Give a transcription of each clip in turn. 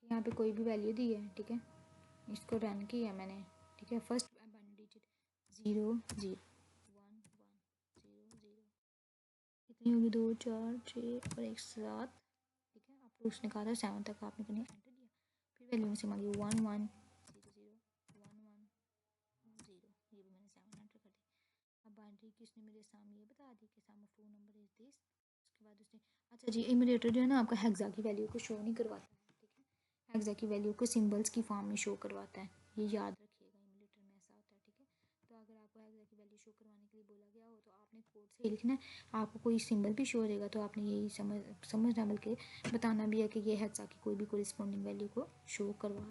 यहाँ पे कोई भी वैल्यू दी है, ठीक है, इसको रन किया मैंने, ठीक है। फर्स्ट बाइनरी डिजिट 0 0 1 1 0 0, कितनी होगी 2 4 6 और 1 7, ठीक है। आपको उसने कहा था 7 तक आपने करनी, एंटर दिया। फिर वैल्यू में से मांगी 1 1 0 0 1 1 0, ये भी मैंने 7 एंटर कर दी। अब बाइनरी की उसने मेरे सामने ये बता दी कि sum of two number is this. उसके बाद उसने, अच्छा जी, इमिडिएटर जो है ना आपका हेक्सा की वैल्यू को शो नहीं करवाता है, ठीक है। हेक्सा की वैल्यू को सिंबल्स की फॉर्म में शो करवाता है, ये याद रखिएगा, इमिडिएटर में ऐसा होता है, ठीक है। तो अगर आपको हेक्सा की वैल्यू शो करवाने के लिए बोला गया हो तो आपने कोड से ही लिखना है। आपको कोई सिंबल भी शो हो जाएगा तो आपने यही समझना, बल्कि बताना भी है कि ये हेक्सा की कोई भी कोरिस्पोंडिंग वैल्यू को शो करवा।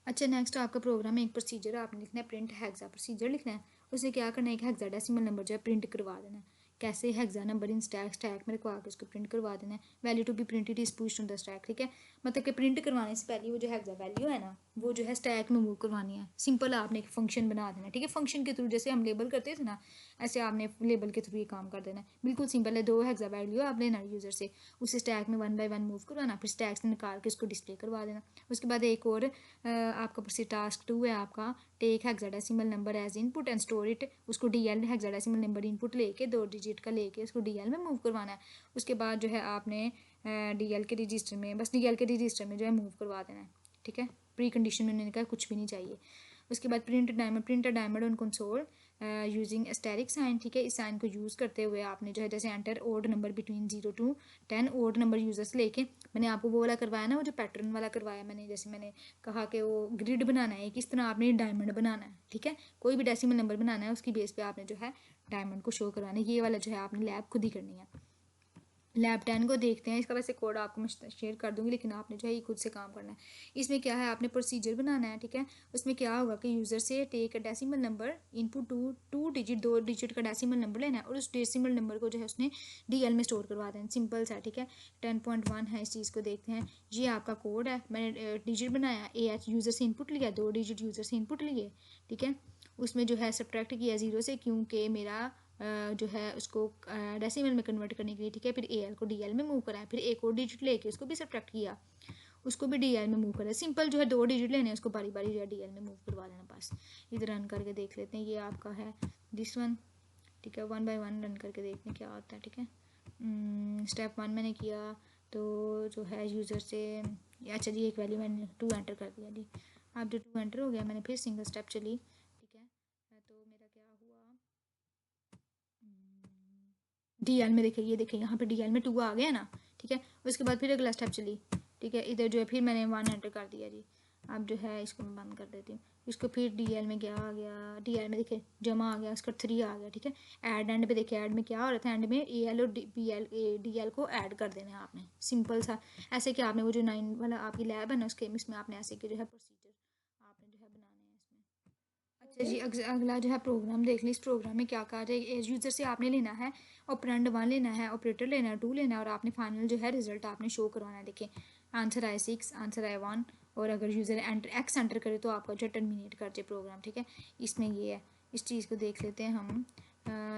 अच्छा, नेक्स्ट आपका प्रोग्राम है, एक प्रोसीजर आपने लिखना है, प्रिंट हेक्सा प्रोसीजर लिखना है। उसे क्या करना है, एक हेक्साडेसिमल नंबर जो है प्रिंट करवा देना है। कैसे, हेक्सा नंबर इन स्टैक में रखवा के उसको प्रिंट करवा देना है। Value to be printed is pushed on the stack, ठीक है। मतलब कि प्रिंट करवाने से पहले वो जो हेक्सा वैल्यू है ना, वो जो है स्टैक में मूव करवानी है। सिंपल आपने एक फंक्शन बना देना, ठीक है। फंक्शन के थ्रू जैसे हम लेबल करते थे ना, ऐसे आपने लेबल के थ्रू ये काम कर देना है। बिल्कुल सिंपल है। 2 हेक्सा वैल्यू आप लेना यूज़र से, उसे स्टैक में 1 बाय 1 मूव करवाना, फिर स्टैक से निकाल के उसको डिस्प्ले करवा देना। उसके बाद एक और आपका टास्क 2 है आपका, take hexadecimal number as input and store it. उसको डीएल हेक्साडेसिमल नंबर इनपुट लेके 2 डिजिट का लेके उसको डीएल में मूव करवाना है। उसके बाद जो है आपने डीएल के रजिस्टर में, बस डीएल के रजिस्टर में जो है मूव करवा देना है, ठीक है। प्री कंडीशन में उन्होंने कहा कुछ भी नहीं चाहिए। उसके बाद print a diamond on console using asterisk sign, ठीक है। इस साइन को यूज़ करते हुए आपने जो है जैसे enter odd number between 0 to 10, odd number users लेके, मैंने आपको वो वाला करवाया ना, वो जो पैटर्न वाला करवाया मैंने, जैसे मैंने कहा कि वो ग्रिड बनाना है, किस तरह आपने डायमंड बनाना है, ठीक है। कोई भी डेसिमल नंबर बनाना है, उसकी बेस पे आपने जो है डायमंड को शो करवाना है। ये वाला जो है आपने लैब खुद ही करनी है। लैब 10 को देखते हैं, इसका वैसे कोड आपको मैं शेयर कर दूंगी, लेकिन आपने जो है ये खुद से काम करना है। इसमें क्या है, आपने प्रोसीजर बनाना है, ठीक है। उसमें क्या होगा कि यूज़र से take a decimal number input two digit, 2 digit का डेसिमल नंबर लेना है और उस डेसिमल नंबर को जो है उसने डीएल में स्टोर करवा देना। सिंपल सा, ठीक है। 10.1 है, इस चीज़ को देखते हैं। ये आपका कोड है, मैंने डिजिट बनाया, AH यूज़र से इनपुट लिया, 2 डिजिट यूज़र से इनपुट लिए, ठीक है। उसमें जो है सब्ट्रैक्ट किया 0 से, क्योंकि मेरा जो है उसको डेसिमल में कन्वर्ट करने के लिए, ठीक है। फिर एल को डीएल में मूव कराया, फिर एक और डिजिट लेके उसको भी सब्ट्रैक्ट किया, उसको भी डीएल में मूव करा। सिंपल जो है 2 डिजिट लेने हैं, उसको बारी बारी जो है डीएल में मूव करवा देना। बस इधर रन करके देख लेते हैं, ये आपका है दिस वन, ठीक है। 1 बाय 1 रन करके देखते हैं क्या होता है, ठीक है। स्टेप 1 मैंने किया तो जो है यूज़र से, अच्छा जी, एक वैल्यू मैंने 2 एंटर कर दिया जी। अब जो 2 एंटर हो गया, मैंने फिर सिंगल स्टेप चली, ठीक है। तो मेरा क्या हुआ, डीएल में देखिए, ये देखिए यहाँ पे डीएल में 2 आ गया ना, ठीक है। उसके बाद फिर अगला स्टेप चली, ठीक है। इधर जो है फिर मैंने 1 एंटर कर दिया जी। अब जो है इसको मैं बंद कर देती हूँ। इसको फिर डीएल में क्या आ गया, डीएल में देखिए जमा आ गया, उसका 3 आ गया, ठीक है। ऐड एंड पे देखिए, ऐड में क्या हो रहा था, एंड में एल और डीएल को ऐड कर देना है आपने। सिंपल सा, ऐसे कि आपने वो जो 9 वाला आपकी लैब है ना, उसके इसमें आपने ऐसे के जो है प्रोसीजर आपने जो है बनाने हैं इसमें। अच्छा जी, अगला जो है प्रोग्राम देख ली। इस प्रोग्राम में क्या कर रहे हैं, यूज़र से आपने लेना है ऑपरेंड 1 लेना है, ऑपरेटर लेना है 2 लेना है, और आपने फाइनल जो है रिजल्ट आपने शो करवाना है। देखिए आंसर आए 6, आंसर आए 1, और अगर यूज़र एक्स एंटर करे तो आपका जो टर्मिनेट कर दे प्रोग्राम, ठीक है। इसमें ये है, इस चीज़ को देख लेते हैं हम।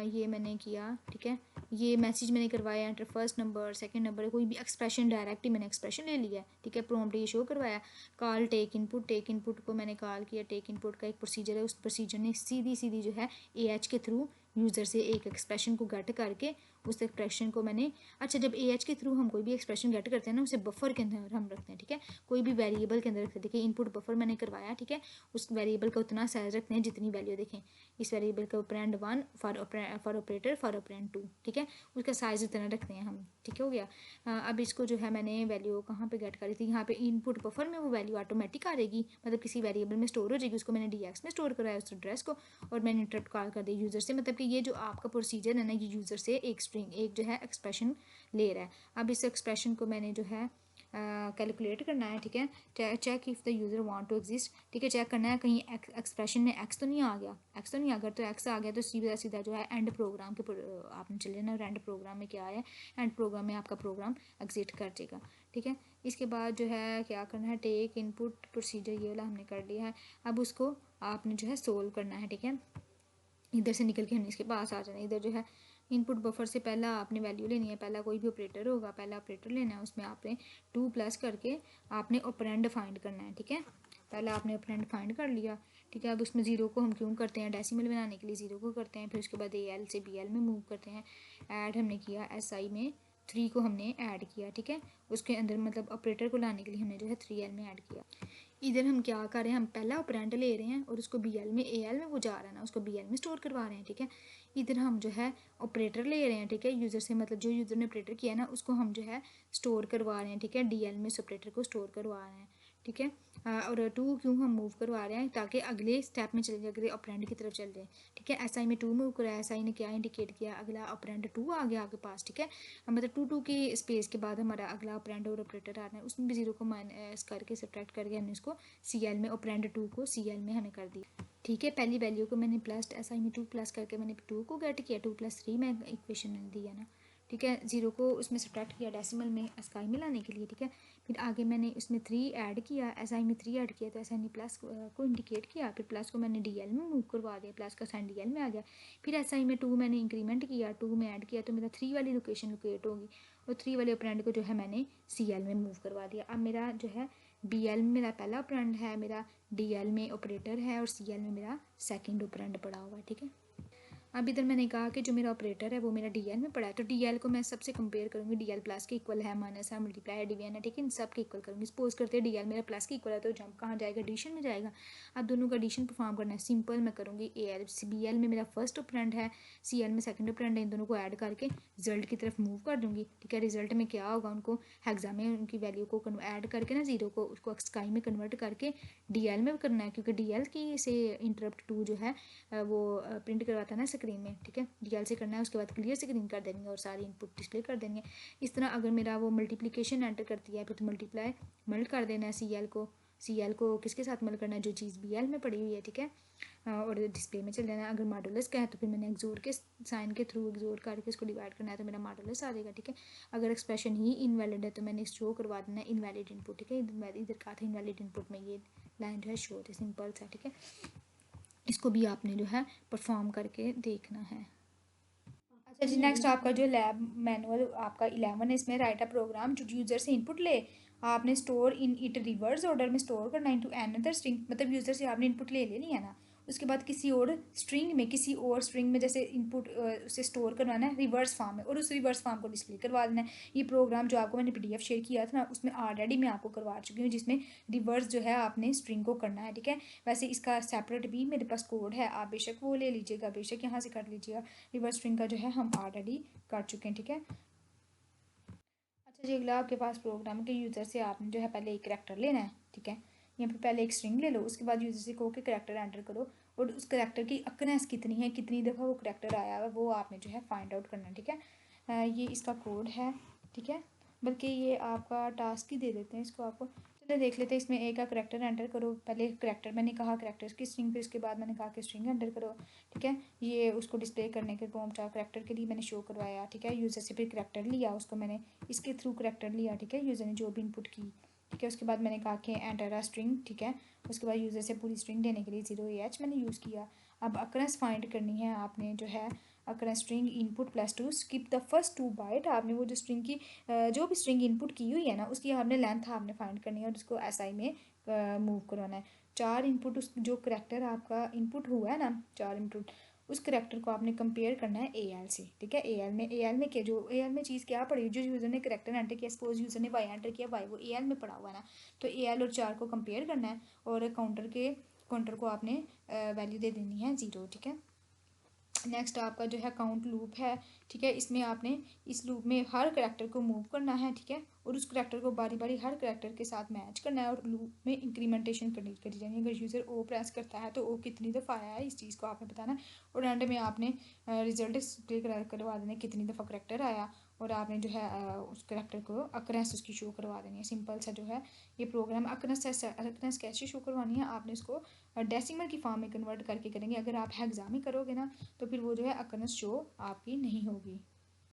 ये मैंने किया, ठीक है। ये मैसेज मैंने करवाया, enter first number, second number, कोई भी एक्सप्रेशन डायरेक्ट ही मैंने एक्सप्रेशन ले लिया, ठीक है। प्रॉम्प्ट ये शो करवाया। कॉल टेक इनपुट को मैंने कॉल किया। टेक इनपुट का एक प्रोसीजर है, उस प्रोसीजर ने सीधी जो है AH के थ्रू यूज़र से एक एक्सप्रेशन को गेट करके उस एक्सप्रेशन को मैंने, अच्छा, जब AH के थ्रू हम कोई भी एक्सप्रेशन गेट करते हैं ना, उसे बफर के अंदर हम रखते हैं, ठीक है। कोई भी वेरिएबल के अंदर रखते हैं। देखिए इनपुट बफर मैंने करवाया, ठीक है। उस वेरिएबल का उतना साइज रखते हैं जितनी वैल्यू, देखें इस वेरिएबल का operand 1 for operator for operand 2, ठीक है। उसका साइज इतना रखते हैं हम, ठीक हो गया। अब इसको जो है मैंने वैल्यू कहाँ पे गेट करी थी, यहाँ पे इनपुट बफर में वो वैल्यू ऑटोमेटिक आ जाएगी, मतलब किसी वेरिएबल में स्टोर हो जाएगी। उसको मैंने DX में स्टोर कराया उस एड्रेस को, और मैंने इंटरप्ट कॉल कर दी यूज़र से। मतलब कि ये जो आपका प्रोसीजर है ना, ये यूज़र से एक स्ट्रिंग, एक जो है एक्सप्रेशन ले रहा है। अब इस एक्सप्रेशन को मैंने जो है कैलकुलेट करना है, ठीक है। Check if the user want to exist, ठीक है। चेक करना है कहीं एक्सप्रेशन में एक्स तो नहीं आ गया, एक्स तो नहीं आ गया। तो एक्स आ गया तो सीधा सीधा जो है एंड प्रोग्राम के आपने चले जाना, और एंड प्रोग्राम में क्या है, एंड प्रोग्राम में आपका प्रोग्राम एग्जिट कर जाएगा, ठीक है। इसके बाद जो है क्या करना है, टेक इनपुट प्रोसीजर ये वाला हमने कर लिया है। अब उसको आपने जो है सोल्व करना है, ठीक है। इधर से निकल के हमने इसके पास आ जाना। इधर जो है इनपुट बफर से पहला आपने वैल्यू लेनी है, पहला कोई भी ऑपरेटर होगा, पहला ऑपरेटर लेना है, उसमें आपने 2 प्लस करके आपने ऑपरेंड फाइंड करना है, ठीक है। पहला आपने ऑपरेंड फाइंड कर लिया, ठीक है। अब उसमें ज़ीरो को हम क्यों करते हैं, डेसिमल बनाने के लिए ज़ीरो को करते हैं, फिर उसके बाद AL से BL में मूव करते हैं। ऐड हमने किया SI में 3 को हमने ऐड किया, ठीक है। उसके अंदर मतलब ऑपरेटर को लाने के लिए हमने जो है 3L में ऐड किया। इधर हम क्या कर रहे हैं, हम पहला ऑपरेंड ले रहे हैं और उसको BL में AL में वो जा रहा है ना, उसको BL में स्टोर करवा रहे हैं, ठीक है। इधर हम जो है ऑपरेटर ले रहे हैं, ठीक है, यूज़र से, मतलब जो यूज़र ने ऑपरेटर किया ना उसको हम जो है स्टोर करवा रहे हैं, ठीक है। DL में उस ऑपरेटर को स्टोर करवा रहे हैं, ठीक है। और 2 क्यों हम मूव करवा रहे हैं, ताकि अगले स्टेप में चले जाए, अगले ऑपरेंड की तरफ चल जाए, ठीक है। SI में 2 मूव कराया, SI ने क्या इंडिकेट किया, अगला ऑपरेंड 2 आ गया आपके पास, ठीक है। मतलब 2 2 की स्पेस के बाद हमारा अगला ऑपरेंड और ऑपरेटर आ रहा है, उसमें भी 0 को माइनस करके सब्ट्रैक्ट करके हमने उसको CL में, ऑपरेंड 2 को CL में हमें कर दिया, ठीक है। पहली वैल्यू को मैंने प्लस SI में 2 प्लस करके मैंने 2 को गेट किया, 2 + 3 में इक्वेशन मैंने दिया ना, ठीक है। 0 को उसमें सब्ट्रैक्ट किया डेसिमल में SI में लाने के लिए, ठीक है। फिर आगे मैंने उसमें 3 ऐड किया, SI में 3 ऐड किया तो SI ने प्लस को इंडिकेट किया, फिर प्लस को मैंने DL में मूव करवा दिया, प्लस का साइन DL में आ गया। फिर SI में 2 मैंने इंक्रीमेंट किया, 2 में ऐड किया तो मेरा 3 वाली लोकेशन लोकेट होगी, और 3 वाले ऑपरेंड को जो है मैंने CL में मूव करवा दिया। अब मेरा जो है BL में मेरा पहला ऑपरेंड है, मेरा DL में ऑपरेटर है और CL में मेरा सेकंड ऑपरेंड पड़ा हुआ है, ठीक है। अब इधर मैंने कहा कि जो मेरा ऑपरेटर है वो मेरा DL में पड़ा है, तो DL को मैं सबसे कंपेयर करूँगी, DL प्लस के इक्वल है, माइनस है, मल्टीप्लाई है, डिवीजन है, ठीक है। इन सब के इक्वल करूँगी। सपोज करते हैं DL मेरा प्लस के इक्वल है तो जंप कहाँ जाएगा, एडिशन में जाएगा। अब दोनों का एडिशन परफॉर्म करना है, सिंपल मैं करूँगी। BL में मेरा फर्स्ट ऑपरेंड है, CL में सेकंड ऑपरेंड है, इन दोनों को ऐड करके रिजल्ट की तरफ मूव कर दूँगी, ठीक है। रिजल्ट में क्या होगा, उनको हेक्सा में उनकी वैल्यू को ऐड करके ना, 0 को उसको स्काई में कन्वर्ट करके DL में करना है, क्योंकि DL की से इंटरप्ट 2 जो है वो प्रिंट करवाता है ना स्क्रीन में, ठीक है। DL से करना है, उसके बाद क्लियर स्क्रीन कर देंगे और सारी इनपुट डिस्प्ले कर देंगे। इस तरह अगर मेरा वो मल्टीप्लिकेशन एंटर करती है फिर तो मल्टीप्लाई मल्ट कर देना है, CL को किसके साथ मल्ट करना है, जो चीज़ BL में पड़ी हुई है, ठीक है। और डिस्प्ले में चल जाना है। अगर मॉडुलस का है तो फिर मैंने एक्सोर के साइन के थ्रू एक्सोर करके इसको डिवाइड करना है तो मेरा मॉडुलस आ जाएगा, ठीक है। अगर एक्सप्रेशन ही इनवैलिड है तो मैंने शो करवा देना है इनवैलिड इनपुट, ठीक है। इधर कहा था इनवैलिड इनपुट में ये लाइन जो है शो होती है, सिंपल सा, ठीक है। इसको भी आपने जो है परफॉर्म करके देखना है। अच्छा जी, नेक्स्ट आपका जो लैब मैनुअल आपका 11 है, इसमें राइट अ प्रोग्राम जो यूज़र से इनपुट ले, आपने store in it reverse order में स्टोर करना इनटू अनदर स्ट्रिंग, मतलब यूज़र से आपने इनपुट ले लेनी है ना, उसके बाद किसी और स्ट्रिंग में जैसे इनपुट उसे स्टोर करवाना है रिवर्स फॉर्म में, और उस रिवर्स फॉर्म को डिस्प्ले करवा देना है। ये प्रोग्राम जो आपको मैंने PDF शेयर किया था ना, उसमें ऑलरेडी मैं आपको करवा चुकी हूँ, जिसमें रिवर्स जो है आपने स्ट्रिंग को करना है, ठीक है। वैसे इसका सेपरेट भी मेरे पास कोड है, आप बेशक वो ले लीजिएगा, बेशक यहाँ से कर लीजिएगा। रिवर्स स्ट्रिंग का जो है हम ऑलरेडी कर चुके हैं, ठीक है। अच्छा जी, अगला आपके पास प्रोग्राम के यूज़र से आपने जो है पहले एक करैक्टर लेना है, ठीक है। यहाँ पे पहले एक स्ट्रिंग ले लो, उसके बाद यूज़र से कहो कि करैक्टर एंटर करो, और उस करैक्टर की अक्रेंस कितनी है, कितनी दफ़ा वो करैक्टर आया है, वो आपने जो है फाइंड आउट करना है, ठीक है। ये इसका कोड है, ठीक है। बल्कि ये आपका टास्क ही दे देते हैं इसको आपको। चलिए देख लेते हैं। इसमें ए का करैक्टर एंटर करो, पहले करैक्टर मैंने कहा करैक्टर्स की स्ट्रिंग, फिर इसके बाद मैंने कहा कि स्ट्रिंग एंटर करो, ठीक है। ये उसको डिस्प्ले करने के प्रॉम्प्ट करैक्टर के लिए मैंने शो करवाया, ठीक है। यूज़र से फिर करैक्टर लिया, उसको मैंने इसके थ्रू करैक्टर लिया, ठीक है, यूज़र ने जो भी इनपुट की, ठीक है। उसके बाद मैंने कहा कि एंटर अ स्ट्रिंग, ठीक है। उसके बाद यूज़र से पूरी स्ट्रिंग देने के लिए 0AH मैंने यूज़ किया। अब अक्रेंस फाइंड करनी है आपने जो है, अक्रेंस string input +2 skip the first 2 byte, आपने वो जो स्ट्रिंग की जो भी स्ट्रिंग इनपुट की हुई है ना, उसकी आपने लेंथ आपने फाइंड करनी है और उसको SI में मूव करवाना है। 4 इनपुट उस जो करैक्टर आपका इनपुट हुआ है ना, 4 इनपुट, उस करैक्टर को आपने कंपेयर करना है AL से, ठीक है। AL में क्या, जो AL में चीज़ क्या पड़ी, जो यूज़र ने करैक्टर एंटर किया, सपोज यूज़र ने Y एंटर किया, Y वो AL में पड़ा हुआ है ना, तो AL और 4 को कंपेयर करना है, और काउंटर को आपने वैल्यू दे देनी है 0, ठीक है। नेक्स्ट आपका जो है काउंट लूप है, ठीक है। इसमें आपने इस लूप में हर करैक्टर को मूव करना है, ठीक है, और उस करैक्टर को बारी बारी हर करैक्टर के साथ मैच करना है, और लूप में इंक्रीमेंटेशन करी जानी है। अगर यूज़र O प्रेस करता है तो O कितनी दफ़ा आया है, इस चीज़ को आपने बताना है, और एंड में आपने रिजल्ट डिस्प्ले करवा देना कितनी दफ़ा करैक्टर आया, और आपने जो है उस करैक्टर को अक्रेंस उसकी शो करवा देनी है। सिंपल सा जो है ये प्रोग्राम। अक्रेंस कैसे शो करवानी है, आपने इसको डेसिमल की फॉर्म में कन्वर्ट करके करेंगे। अगर आप हेक्सा में करोगे ना तो फिर वो जो है अक्रेंस शो आपकी नहीं होगी।